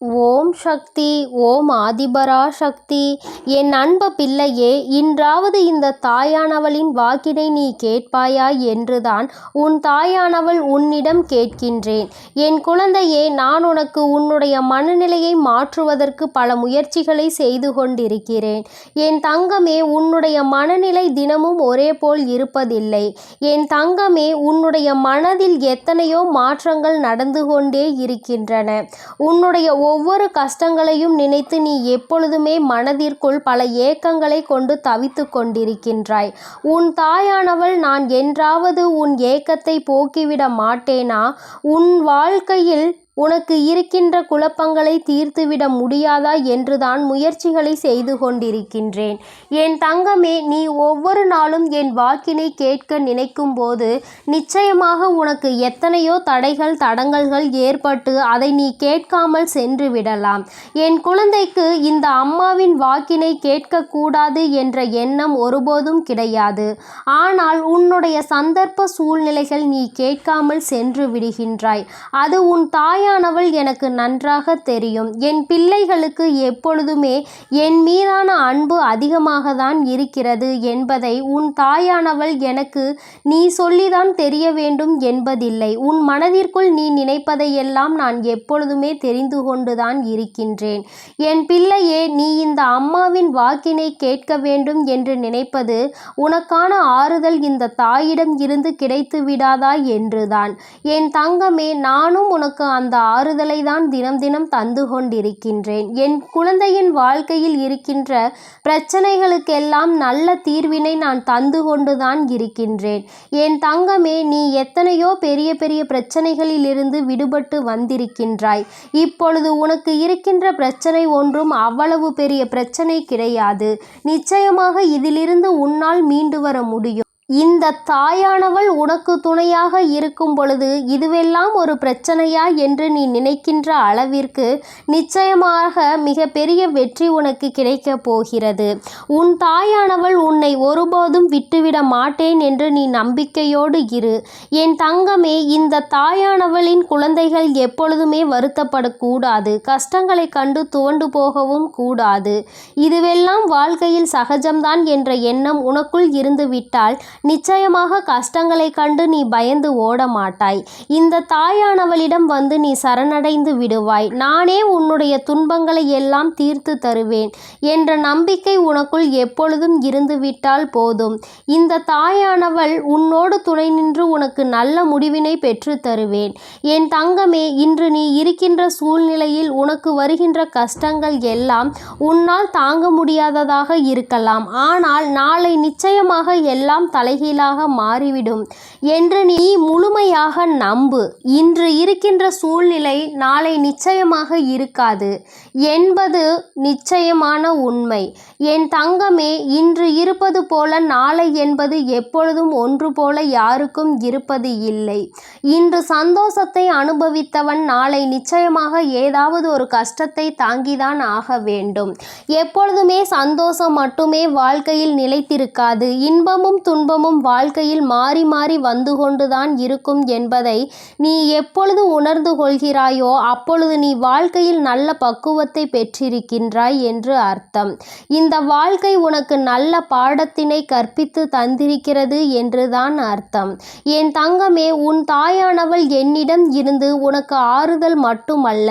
ஓம் சக்தி. ஓம் ஆதிபரா சக்தி. என் அன்பு பிள்ளையே, இன்றாவது இந்த தாயானவளின் வாக்கினை நீ கேட்பாயா என்றுதான் உன் தாயானவள் உன்னிடம் கேட்கின்றேன். என் குழந்தையே, நான் உனக்கு உன்னுடைய மனநிலையை மாற்றுவதற்கு பல முயற்சிகளை செய்து கொண்டிருக்கிறேன். என் தங்கமே, உன்னுடைய மனநிலை தினமும் ஒரே போல் இருப்பதில்லை. என் தங்கமே, உன்னுடைய மனதில் எத்தனையோ மாற்றங்கள் நடந்து கொண்டே இருக்கின்றன. உன்னுடைய ஒவ்வொரு கஷ்டங்களையும் நினைத்து நீ எப்பொழுதுமே மனதிற்குள் பல ஏக்கங்களை கொண்டு தவித்து கொண்டிருக்கின்றாய். உன் தாயானவள் நான் என்றாவது உன் ஏக்கத்தை போக்கிவிட மாட்டேனா? உன் வாழ்க்கையில் உனக்கு இருக்கின்ற குழப்பங்களை தீர்த்துவிட முடியாதா என்றுதான் முயற்சிகளை செய்து கொண்டிருக்கின்றேன். என் தங்கமே, நீ ஒவ்வொரு நாளும் என் வாக்கினை கேட்க நினைக்கும் போது நிச்சயமாக உனக்கு எத்தனையோ தடைகள் தடங்கல்கள் ஏற்பட்டு அதை நீ கேட்காமல் சென்று விடலாம். என் குழந்தைக்கு இந்த அம்மாவின் வாக்கினை கேட்கக்கூடாது என்ற எண்ணம் ஒருபோதும் கிடையாது. ஆனால் உன்னுடைய சந்தர்ப்ப சூழ்நிலைகள் நீ கேட்காமல் சென்று விடுகின்றாய். அது உன் தாயானவள் எனக்கு நன்றாக தெரியும். என் பிள்ளைகளுக்கு எப்பொழுதுமே என் மீதான அன்பு அதிகமாக தான் இருக்கிறது என்பதை உன் தாயானவள் எனக்கு நீ சொல்லிதான் தெரிய வேண்டும் என்பதில்லை. உன் மனதிற்குள் நீ நினைப்பதையெல்லாம் நான் எப்பொழுதுமே தெரிந்து கொண்டுதான் இருக்கின்றேன். என் பிள்ளையே, நீ இந்த அம்மாவின் வாக்கினை கேட்க வேண்டும் என்று நினைப்பது உனக்கான ஆறுதல் இந்த தாயிடம் இருந்து கிடைத்து விடாதா என்றுதான். என் தங்கமே, நானும் உனக்கு அந்த ஆறுதலை தான் தினம் தினம் தந்து கொண்டிருக்கின்றேன். என் குழந்தையின் வாழ்க்கையில் இருக்கின்ற பிரச்சனைகளுக்கெல்லாம் நல்ல தீர்வினை நான் தந்து கொண்டுதான் இருக்கின்றேன். என் தங்கமே, நீ எத்தனையோ பெரிய பெரிய பிரச்சனைகளில் இருந்து விடுபட்டு வந்திருக்கின்றாய். இப்பொழுது உனக்கு இருக்கின்ற பிரச்சனை ஒன்றும் அவ்வளவு பெரிய பிரச்சனை கிடையாது. நிச்சயமாக இதிலிருந்து உன்னால் மீண்டு வர முடியும். இந்த தாயானவள் உனக்கு துணையாக இருக்கும் பொழுது இதுவெல்லாம் ஒரு பிரச்சனையா என்று நீ நினைக்கின்ற அளவிற்கு நிச்சயமாக மிக பெரிய வெற்றி உனக்கு கிடைக்கப் போகிறது. உன் தாயானவள் உன்னை ஒருபோதும் விட்டுவிட மாட்டேன் என்று நீ நம்பிக்கையோடு இரு. என் தங்கமே, இந்த தாயானவளின் குழந்தைகள் எப்பொழுதுமே வருத்தப்படக்கூடாது. கஷ்டங்களை கண்டு துவண்டு போகவும் கூடாது. இதுவெல்லாம் வாழ்க்கையில் சகஜம்தான் என்ற எண்ணம் உனக்குள் இருந்து விட்டால் நிச்சயமாக கஷ்டங்களை கண்டு நீ பயந்து ஓட மாட்டாய். இந்த தாயானவளிடம் வந்து நீ சரணடைந்து விடுவாய். நானே உன்னுடைய துன்பங்களை எல்லாம் தீர்த்து தருவேன் என்ற நம்பிக்கை உனக்குள் எப்பொழுதும் இருந்து விட்டால் போதும். இந்த தாயானவள் உன்னோடு துணை நின்று உனக்கு நல்ல முடிவினை பெற்று தருவேன். என் தங்கமே, இன்று நீ இருக்கின்ற சூழ்நிலையில் உனக்கு வருகின்ற கஷ்டங்கள் எல்லாம் உன்னால் தாங்க முடியாததாக இருக்கலாம். ஆனால் நாளை நிச்சயமாக எல்லாம் தலைகீழாக மாறிவிடும் என்று நீ முழுமையாக நம்பு. இன்று இருக்கின்ற சூழ்நிலை நாளை நிச்சயமாக இருக்காது என்பது நிச்சயமான உண்மை. என் தங்கமே, இன்று இருப்பது போல நாளை என்பது எப்பொழுதும் ஒன்று போல யாருக்கும் இருப்பது இல்லை. இன்று சந்தோஷத்தை அனுபவித்தவன் நாளை நிச்சயமாக ஏதாவது ஒரு கஷ்டத்தை தாங்கிதான் ஆக வேண்டும். எப்பொழுதுமே சந்தோஷம் மட்டுமே வாழ்க்கையில் நிலைத்திருக்காது. இன்பமும் துன்பமும் வாழ்க்கையில் மாறி மாறி வந்து கொண்டுதான் இருக்கும் என்பதை நீ எப்பொழுது உணர்ந்து கொள்கிறாயோ அப்பொழுது நீ வாழ்க்கையில் நல்ல பக்குவத்தை பெற்றிருக்கின்றாய் என்று அர்த்தம். இந்த வாழ்க்கை உனக்கு நல்ல பாடத்தினை கற்பித்து தந்திருக்கிறது என்றுதான் அர்த்தம். என் தங்கமே, உன் தாயானவள் என்னிடம் இருந்து உனக்கு ஆறுதல் மட்டுமல்ல,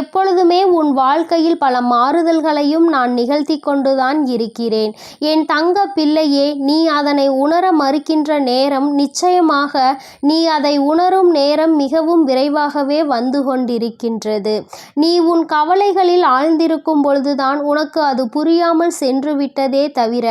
எப்பொழுதுமே உன் வாழ்க்கையில் பல மாறுதல்களையும் நான் நிகழ்த்தி கொண்டுதான் இருக்கிறேன். என் தங்க பிள்ளையே, நீ அதனை உணர மறுக்கின்ற நேரம் நிச்சயமாக நீ அதை உணரும் நேரம் மிகவும் விரைவாகவே வந்து கொண்டிருக்கின்றது. நீ உன் கவலைகளில் ஆழ்ந்திருக்கும் பொழுதுதான் உனக்கு அது புரியாமல் சென்று விட்டதே தவிர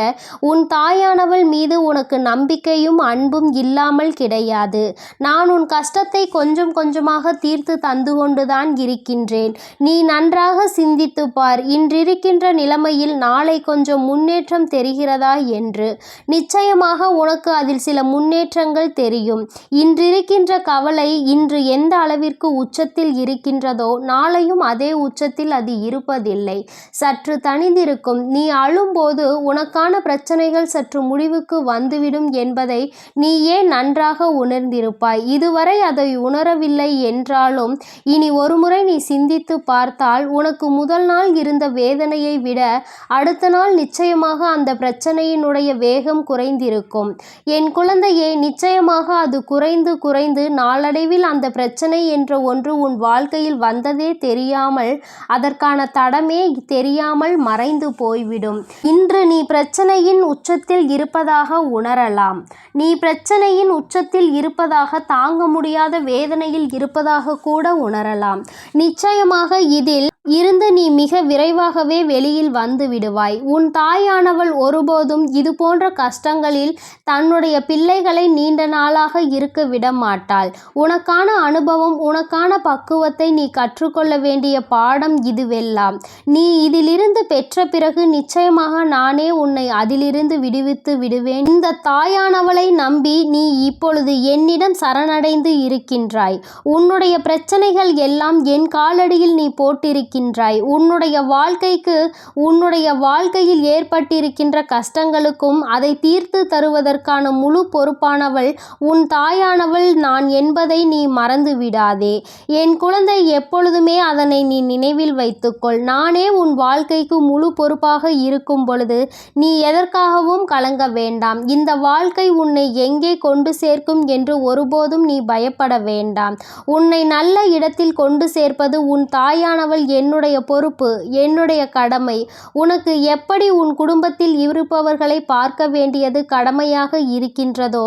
உன் தாயானவள் மீது உனக்கு நம்பிக்கையும் அன்பும் இல்லாமல் கிடையாது. நான் உன் கஷ்டத்தை கொஞ்சம் கொஞ்சமாக தீர்த்து தந்து கொண்டுதான் இருக்கின்றேன். நீ நன்றாக சிந்தித்து பார். இன்றிருக்கின்ற நிலைமையில் நாளை கொஞ்சம் முன்னேற்றம் தெரிகிறதா என்று. நிச்சயமாக உனக்கு அதில் சில முன்னேற்றங்கள் தெரியும். இன்றிருக்கின்ற கவலை இன்று எந்த அளவிற்கு உச்சத்தில் இருக்கின்றதோ நாளையும் அதே உச்சத்தில் அது இருப்பதில்லை. சற்று தணிந்திருக்கும். நீ அழும்போது உனக்கான பிரச்சனைகள் சற்று முடிவுக்கு வந்துவிடும் என்பதை நீயே நன்றாக உணர்ந்திருப்பாய். இதுவரை அதை உணரவில்லை என்றாலும் இனி ஒருமுறை நீ சிந்தித்து பார்த்தால் உனக்கு முதல் நாள் இருந்த வேதனையை விட அடுத்த நாள் நிச்சயமாக அந்த பிரச்சனையினுடைய வேகம் குறைந்திருக்கும். என் குழந்தையே, நிச்சயமாக அது குறைந்து குறைந்து நாளடைவில் அந்த பிரச்சனை என்ற ஒன்று உன் வாழ்க்கையில் வந்ததே தெரியாமல், அதற்கான தடமே தெரியாமல் மறைந்து போய்விடும். இன்று நீ பிரச்சனையின் உச்சத்தில் இருப்பதாக உணரலாம். நீ பிரச்சனையின் உச்சத்தில் இருப்பதாக, தாங்க முடியாத வேதனையில் இருப்பதாக கூட உணரலாம். நிச்சயமாக இதில் இருந்து நீ மிக விரைவாகவே வெளியில் வந்து விடுவாய். உன் தாயானவள் ஒருபோதும் இது போன்ற கஷ்டங்களில் தன்னுடைய பிள்ளைகளை நீண்ட நாளாக இருக்க விட மாட்டாள். உனக்கான அனுபவம், உனக்கான பக்குவத்தை நீ கற்றுக்கொள்ள வேண்டிய பாடம் இதுவெல்லாம். நீ இதிலிருந்து பெற்ற பிறகு நிச்சயமாக நானே உன்னை அதிலிருந்து விடுவித்து விடுவேன். இந்த தாயானவளை நம்பி நீ இப்பொழுது என்னிடம் சரணடைந்து இருக்கின்றாய். உன்னுடைய பிரச்சனைகள் எல்லாம் என் காலடியில் நீ போட்டிருக்கின்றாய். உன்னுடைய வாழ்க்கையில் ஏற்பட்டிருக்கின்ற கஷ்டங்களுக்கும் அதை தீர்த்து தருவதற்கான முழு பொறுப்பானவள் உன் தாயானவள் நான் என்பதை நீ மறந்து விடாதே. என் குழந்தை, எப்பொழுதுமே அதனை நீ நினைவில் வைத்துக்கொள். நானே உன் வாழ்க்கைக்கு முழு பொறுப்பாக இருக்கும் பொழுது நீ எதற்காகவும் கலங்க வேண்டாம். இந்த வாழ்க்கை உன்னை எங்கே கொண்டு சேர்க்கும் என்று ஒருபோதும் நீ பயப்பட வேண்டாம். உன்னை நல்ல இடத்தில் கொண்டு சேர்ப்பது உன் தாயானவள் என்னுடைய பொறுப்பு, என்னுடைய கடமை. உனக்கு எப்படி உன் குடும்பத்தில் இருப்பவர்களை பார்க்க வேண்டியது கடமையாக இருக்கின்றதோ,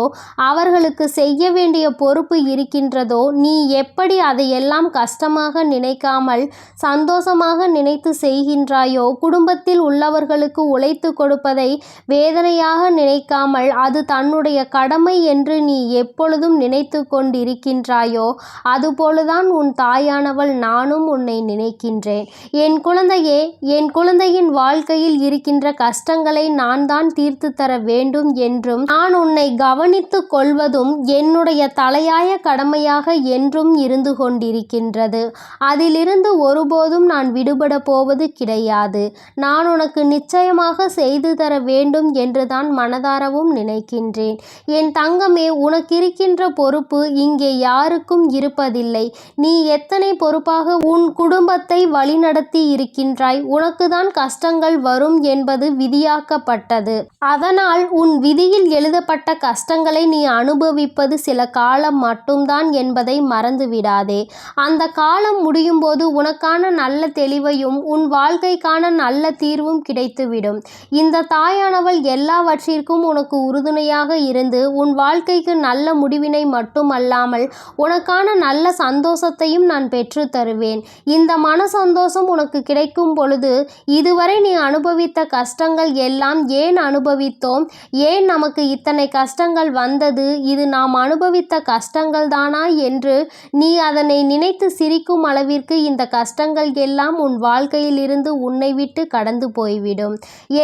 அவர்களுக்கு செய்ய வேண்டிய பொறுப்பு இருக்கின்றதோ, நீ எப்படி அதையெல்லாம் கஷ்டமாக நினைக்காமல் சந்தோஷமாக நினைத்து செய்கின்றாயோ, குடும்பத்தில் உள்ளவர்களுக்கு உழைத்து கொடுப்பதை வேதனையாக நினைக்காமல் அது தன்னுடைய கடமை என்று நீ எப்பொழுதும் நினைத்து கொண்டிருக்கின்றாயோ, அதுபோலதான் உன் தாயானவள் நானும் உன்னை நினைக்கின்றேன். என் குழந்தையே, என் குழந்தையின் வாழ்க்கையில் இருக்கின்ற கஷ்டங்களை நான் தான் தீர்த்து தர வேண்டும் என்றும் நான் உன்னை கவனித்து கொள்வதும் என்னுடைய தலையாய கடமையாக என்றும் இருந்து கொண்டிருக்கின்றது. அதிலிருந்து ஒருபோதும் நான் விடுபட போவது கிடையாது. நான் உனக்கு நிச்சயமாக செய்து தர வேண்டும் என்றுதான் மனதாரவும் நினைக்கின்றேன். என் தங்கமே, உனக்கிருக்கின்ற பொறுப்பு இங்கே யாருக்கும் இருப்பதில்லை. நீ எத்தனை பொறுப்பாக உன் குடும்பத்தை வழிநடத்தி இருக்கின்றாய். உனக்குதான் கஷ்டங்கள் வரும் என்பது விதியாக்கப்பட்டது. அதனால் உன் விதியில் எழுதப்பட்ட கஷ்டங்களை நீ அனுபவிப்பது சில காலம் மட்டும்தான் என்பதை மறந்து விடாதே. அந்த காலம் முடியும் போது உனக்கான நல்ல தெளிவையும் உன் வாழ்க்கைக்கான நல்ல தீர்வும் கிடைத்துவிடும். இந்த தாயானவள் எல்லாவற்றிற்கும் உனக்கு உறுதுணையாக இருந்து உன் வாழ்க்கைக்கு நல்ல முடிவினை மட்டுமல்லாமல் உனக்கான நல்ல சந்தோஷத்தையும் நான் பெற்று தருவேன். இந்த மன சந்தோஷம் உனக்கு கிடைக்கும் பொழுது இதுவரை நீ அனுபவித்த கஷ்டங்கள் எல்லாம் ஏன் அனுபவித்தோம், ஏன் நமக்கு இத்தனை கஷ்டங்கள் வந்தது, இது நாம் அனுபவித்த கஷ்டங்கள் தானா என்று நீ அதனை நினைத்து சிரிக்கும் அளவிற்கு இந்த கஷ்டங்கள் எல்லாம் உன் வாழ்க்கையில் இருந்து உன்னை விட்டு கடந்து போய்விடும்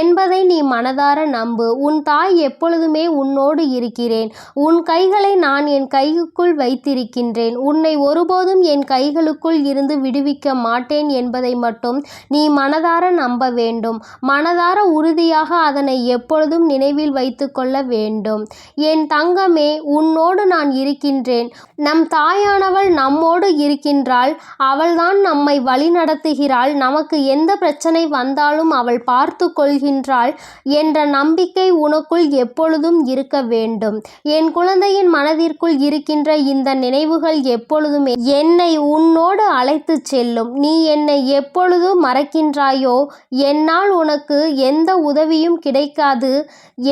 என்பதை நீ மனதார நம்பு. உன் தாய் எப்பொழுதுமே உன்னோடு இருக்கிறேன். உன் கைகளை நான் என் கைக்குள் வைத்திருக்கின்றேன். உன்னை ஒருபோதும் என் கைகளுக்குள் இருந்து விடுவிக்க மாட்டேன் என்பதை மட்டும் நீ மனதார நம்ப வேண்டும். மனதார உறுதியாக அதனை எப்பொழுதும் நினைவில் வைத்து கொள்ள வேண்டும். என் தங்கமே, உன்னோடு நான் இருக்கின்றேன். நம் தாயானவள் நம்மோடு இருக்கின்றாள். அவள்தான் நம்மை வழி நடத்துகிறாள். நமக்கு எந்த பிரச்சனை வந்தாலும் அவள் பார்த்து கொள்கின்றாள் என்ற நம்பிக்கை உனக்குள் எப்பொழுதும் இருக்க வேண்டும். என் குழந்தையின் மனதிற்குள் இருக்கின்ற இந்த நினைவுகள் எப்பொழுதுமே என்னை உன்னோடு அழைத்து செல்லும். நீ என்னை எப்பொழுது மறக்கின்றாயோ, என்னால் உனக்கு எந்த உதவியும் கிடைக்காது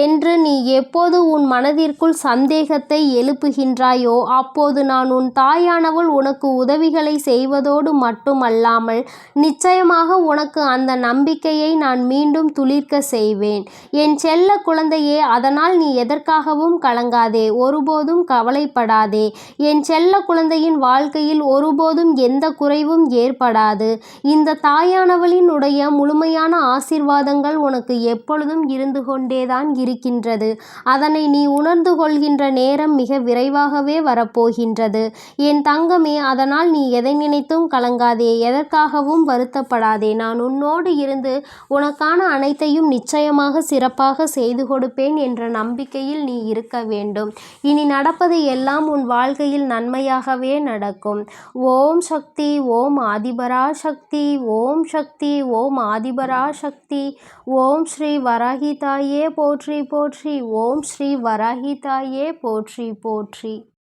என்று நீ எப்போது உன் மனதிற்குள் சந்தேகத்தை எழுப்புகின்றாயோ, அப்போது நான் உன் தாயானவள் உனக்கு உதவிகளை செய்வதோடு மட்டுமல்லாமல் நிச்சயமாக உனக்கு அந்த நம்பிக்கையை நான் மீண்டும் துளிர்க்க செய்வேன். என் செல்ல குழந்தையே, அதனால் நீ எதற்காகவும் கலங்காதே, ஒருபோதும் கவலைப்படாதே. என் செல்ல குழந்தையின் வாழ்க்கையில் ஒருபோதும் எந்த குறைவும் ஏற்படாது. இந்த தாயானவளினுடைய முழுமையான ஆசீர்வாதங்கள் உனக்கு எப்பொழுதும் இருந்து கொண்டேதான் இருக்கின்றது. அதனை நீ உணர்ந்து கொள்கின்ற நேரம் மிக விரைவாகவே வரப்போகின்றது என் தங்கமே. அதனால் நீ எதை நினைத்தும் கலங்காதே, எதற்காகவும் வருத்தப்படாதே. நான் உன்னோடு இருந்து உனக்கான அனைத்தையும் நிச்சயமாக சிறப்பாக செய்து கொடுப்பேன் என்ற நம்பிக்கையில் நீ இருக்க வேண்டும். இனி நடப்பது எல்லாம் உன் வாழ்க்கையில் நன்மையாகவே நடக்கும். ஓம் சக்தி, ஓம் ஆதிபரா சக்தி, ஓம் சக்தி, ஓம் ஆதிபரா சக்தி. ஓம் ஸ்ரீ வராகி தாயே போற்றி போற்றி. ஓம் ஸ்ரீ வராகி தாயே போற்றி போற்றி.